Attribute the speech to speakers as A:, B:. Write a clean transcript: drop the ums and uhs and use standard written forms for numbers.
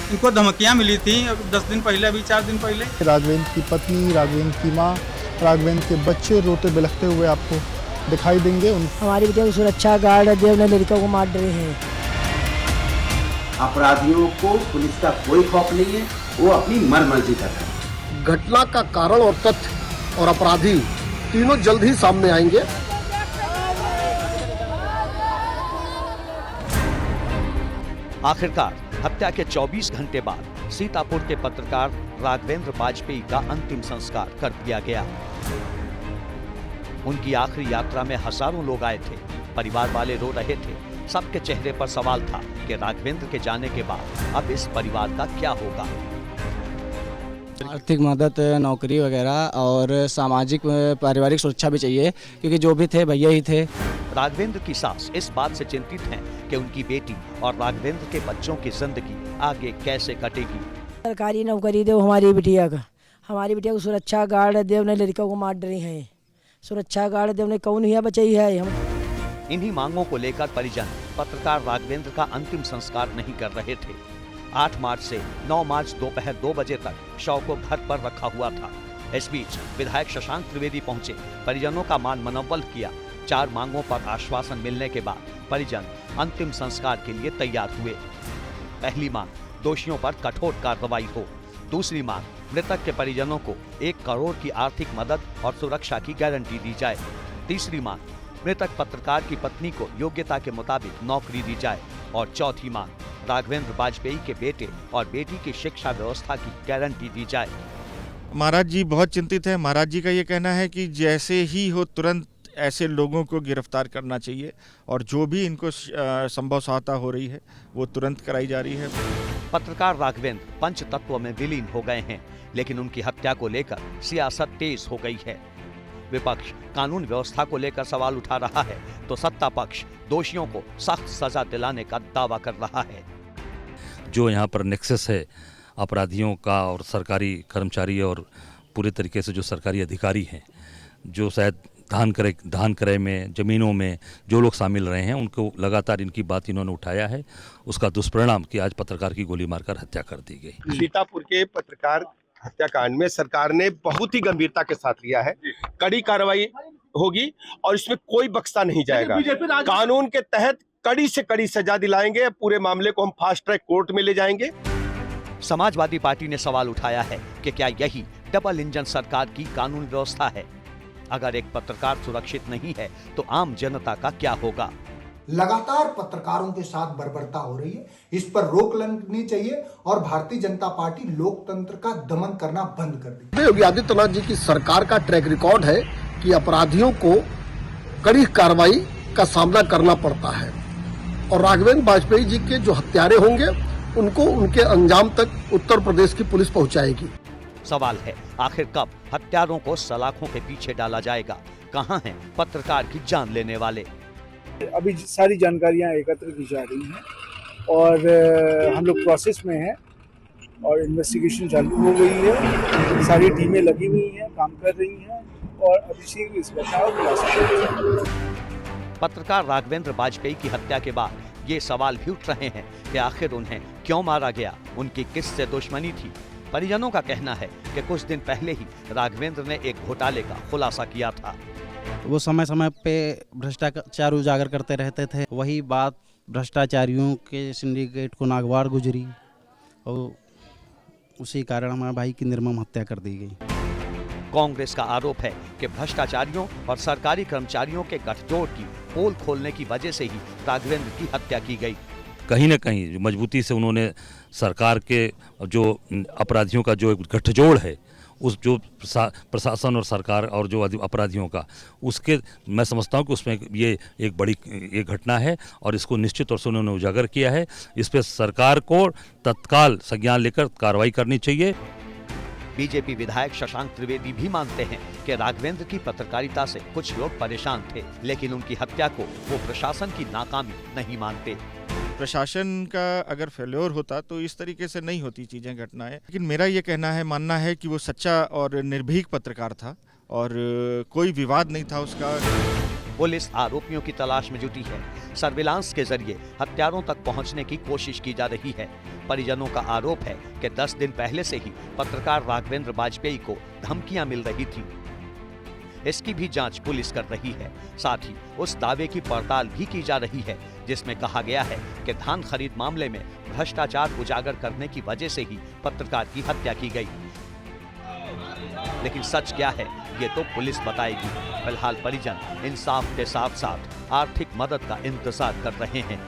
A: इनको धमकियां मिली थी 10 दिन पहले, अभी 4 दिन पहले।
B: राघवेंद्र की पत्नी, राघवेंद्र की माँ, राघवेंद्र के बच्चे रोते बिलखते हुए आपको दिखाई देंगे।
C: हमारी बेटिया की सुरक्षा गार्ड देव ने लड़कियों को मार रहे हैं।
D: अपराधियों को पुलिस का कोई खौफ नहीं है, वो अपनी मनमर्जी कर रहे हैं।
E: घटना का कारण और तथ्य और अपराधी तीनों जल्द ही सामने आएंगे।
F: आखिरकार हत्या के 24 घंटे बाद सीतापुर के पत्रकार राघवेंद्र वाजपेयी का अंतिम संस्कार कर दिया गया। उनकी आखिरी यात्रा में हजारों लोग आए थे, परिवार वाले रो रहे थे। सबके चेहरे पर सवाल था कि राघवेंद्र के जाने के बाद अब इस परिवार का क्या होगा।
G: आर्थिक मदद, नौकरी वगैरह और सामाजिक पारिवारिक सुरक्षा भी चाहिए, क्योंकि जो भी थे भैया ही थे।
F: राघवेंद्र की सास इस बात से चिंतित हैं कि उनकी बेटी और राघवेंद्र के बच्चों की जिंदगी आगे कैसे कटेगी।
C: सरकारी नौकरी दो हमारी बिटिया का, हमारी बिटिया को सुरक्षा गार्ड देव ने लड़कियों को मार रही हैं। सुरक्षा गार्ड देव ने कौन ही बचाई है। हम
F: इन्हीं मांगों को लेकर परिजन पत्रकार राघवेंद्र का अंतिम संस्कार नहीं कर रहे थे। 8 मार्च से 9 मार्च दोपहर 2 बजे तक शव को घर पर रखा हुआ था। इस बीच विधायक शशांक त्रिवेदी पहुंचे, परिजनों का मान मनोबल किया। 4 मांगों पर आश्वासन मिलने के बाद परिजन अंतिम संस्कार के लिए तैयार हुए। पहली मांग, दोषियों पर कठोर कार्रवाई हो। दूसरी मांग, मृतक के परिजनों को 1 करोड़ की आर्थिक मदद और सुरक्षा की गारंटी दी जाए। तीसरी मांग, मृतक पत्रकार की पत्नी को योग्यता के मुताबिक नौकरी दी जाए। और चौथी मांग, राघवेंद्र वाजपेयी के बेटे और बेटी की शिक्षा व्यवस्था की गारंटी दी जाए।
H: महाराज जी बहुत चिंतित है। महाराज जी का ये कहना है कि जैसे ही हो तुरंत ऐसे लोगों को गिरफ्तार करना चाहिए और जो भी इनको संभव सहायता हो रही है वो तुरंत कराई जा रही है।
F: पत्रकार राघवेंद्र पंचतत्व में विलीन हो गए हैं, लेकिन उनकी हत्या को लेकर सियासत तेज हो गई है। विपक्ष कानून व्यवस्था को लेकर सवाल उठा रहा है, तो सत्ता पक्ष दोषियों को सख्त सजा दिलाने का दावा कर रहा है।
I: जो यहाँ पर नेक्सस है अपराधियों का और सरकारी कर्मचारी और पूरे तरीके से जो सरकारी अधिकारी हैं, जो शायद धान क्रय में, जमीनों में जो लोग शामिल रहे हैं, उनको लगातार इनकी बात इन्होंने उठाया है। उसका दुष्परिणाम कि आज पत्रकार की गोली मारकर हत्या कर दी गई।
J: सीतापुर के पत्रकार हत्याकांड में सरकार ने बहुत ही गंभीरता के साथ लिया है। कड़ी कार्रवाई होगी और इसमें कोई बख्शा नहीं जाएगा। कानून के तहत कड़ी से कड़ी सजा दिलाएंगे। पूरे मामले को हम फास्ट ट्रैक कोर्ट में ले जाएंगे।
F: समाजवादी पार्टी ने सवाल उठाया है कि क्या यही डबल इंजन सरकार की कानून व्यवस्था है? अगर एक पत्रकार सुरक्षित नहीं है तो आम जनता का क्या होगा?
K: लगातार पत्रकारों के साथ बर्बरता हो रही है, इस पर रोक लगनी चाहिए और भारतीय जनता पार्टी लोकतंत्र का दमन करना बंद कर दी।
E: योगी आदित्यनाथ जी की सरकार का ट्रैक रिकॉर्ड है कि अपराधियों को कड़ी कार्रवाई का सामना करना पड़ता है और राघवेंद्र वाजपेयी जी के जो हत्यारे होंगे उनको उनके अंजाम तक उत्तर प्रदेश की पुलिस पहुंचाएगी।
F: सवाल है, आखिर कब हत्यारों को सलाखों के पीछे डाला जाएगा? कहां हैं पत्रकार की जान लेने वाले?
L: अभी सारी जानकारियां एकत्र की जा रही हैं और हम लोग प्रोसेस में हैं और इन्वेस्टिगेशन चालू हो गई है। सारी टीमें लगी हुई हैं, काम कर रही हैं और अभी शीघ्र इस घटना को खुलासा करेंगे।
F: पत्रकार राघवेंद्र वाजपेयी की हत्या के बाद ये सवाल भी उठ रहे हैं कि आखिर उन्हें क्यों मारा गया, उनकी किससे दुश्मनी थी? परिजनों का कहना है कि कुछ दिन पहले ही राघवेंद्र ने एक घोटाले का खुलासा किया था।
G: वो समय समय पे भ्रष्टाचार उजागर करते रहते थे। वही बात भ्रष्टाचारियों के सिंडिकेट को नागवार गुजरी और उसी कारण हमारे भाई की निर्मम हत्या कर दी गई।
F: कांग्रेस का आरोप है कि भ्रष्टाचारियों और सरकारी कर्मचारियों के गठजोड़ की पोल खोलने की वजह से ही राघवेंद्र की हत्या की गई।
I: कहीं न कहीं मजबूती से उन्होंने सरकार के जो अपराधियों का जो गठजोड़ है, उस जो प्रशासन और सरकार और जो अपराधियों का, उसके मैं समझता हूं कि उसमें ये एक बड़ी एक घटना है और इसको निश्चित तौर से उन्होंने उजागर किया है। इस पर सरकार को तत्काल संज्ञान लेकर कार्रवाई करनी चाहिए।
F: बीजेपी विधायक शशांक त्रिवेदी भी मानते हैं कि राघवेंद्र की पत्रकारिता से कुछ लोग परेशान थे, लेकिन उनकी हत्या को वो प्रशासन की नाकामी नहीं मानते।
H: प्रशासन का अगर फेल्योर होता तो इस तरीके से नहीं होती चीज़ें, घटनाएं। लेकिन मेरा ये कहना है, मानना है कि वो सच्चा और निर्भीक पत्रकार था और कोई विवाद नहीं था उसका।
F: पुलिस आरोपियों की तलाश में जुटी है। सर्विलांस के जरिए हत्यारों तक पहुंचने की कोशिश की जा रही है। परिजनों का आरोप है कि 10 दिन पहले से ही पत्रकार राघवेंद्र बाजपेयी को धमकियां मिल रही थी। इसकी भी जांच पुलिस कर रही है। साथ ही उस दावे की पड़ताल भी की जा रही है जिसमें कहा गया है कि धान खरीद मामले में भ्रष्टाचार उजागर करने की वजह से ही पत्रकार की हत्या की गई। लेकिन सच क्या है ये तो पुलिस बताएगी। फिलहाल परिजन इंसाफ के साथ साथ आर्थिक मदद का इंतजार कर रहे हैं।